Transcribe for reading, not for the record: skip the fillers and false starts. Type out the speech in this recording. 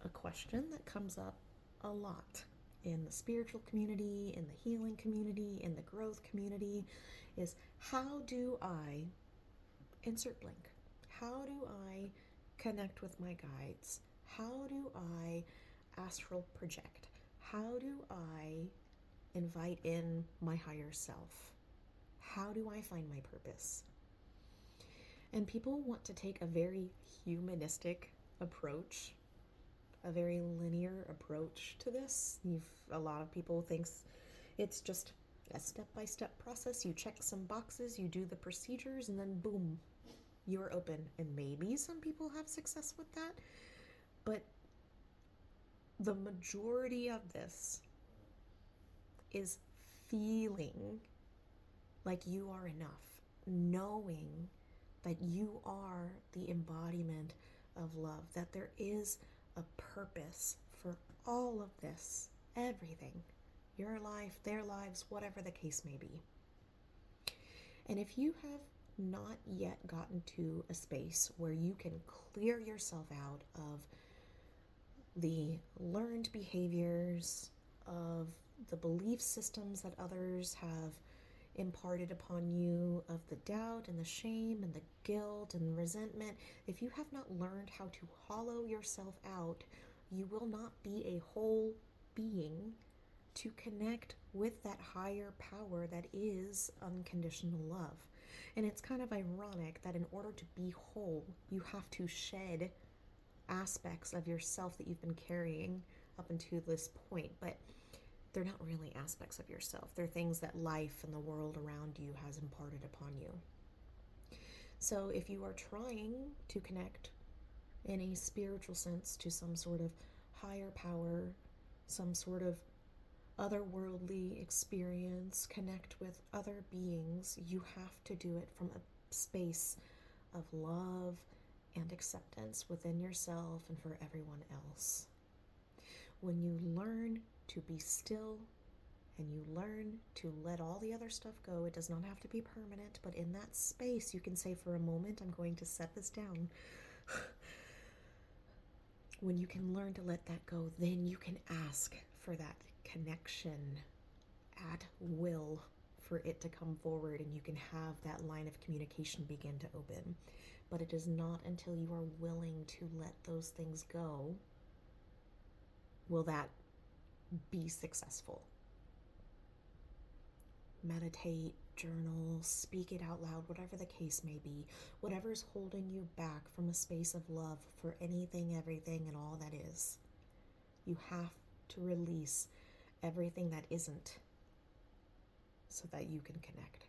a question that comes up a lot in the spiritual community, in the healing community, in the growth community is how do I insert blank? How do I connect with my guides? How do I astral project? How do I invite in my higher self? How do I find my purpose? And people want to take a very humanistic approach, a very linear approach to this. A lot of people thinks it's just a step-by-step process. You check some boxes, you do the procedures, and then boom, you're open. And maybe some people have success with that, but the majority of this is feeling like you are enough, knowing that you are the embodiment of love, that there is a purpose for all of this, everything, your life, their lives, whatever the case may be. And if you have not yet gotten to a space where you can clear yourself out of the learned behaviors, of the belief systems that others have imparted upon you, of the doubt and the shame and the guilt and resentment, if you have not learned how to hollow yourself out, you will not be a whole being to connect with that higher power that is unconditional love. And it's kind of ironic that in order to be whole, you have to shed aspects of yourself that you've been carrying up until this point, but they're not really aspects of yourself. They're things that life and the world around you has imparted upon you. So if you are trying to connect in a spiritual sense to some sort of higher power, some sort of otherworldly experience, connect with other beings, you have to do it from a space of love and acceptance within yourself and for everyone else. When you learn to be still and you learn to let all the other stuff go, it does not have to be permanent, but in that space you can say, for a moment, I'm going to set this down. When you can learn to let that go, then you can ask for that connection at will, for it to come forward, and you can have that line of communication begin to open. But it is not until you are willing to let those things go will that be successful. Meditate, journal, speak it out loud, whatever the case may be. Whatever's holding you back from a space of love for anything, everything, and all that is. You have to release everything that isn't so that you can connect.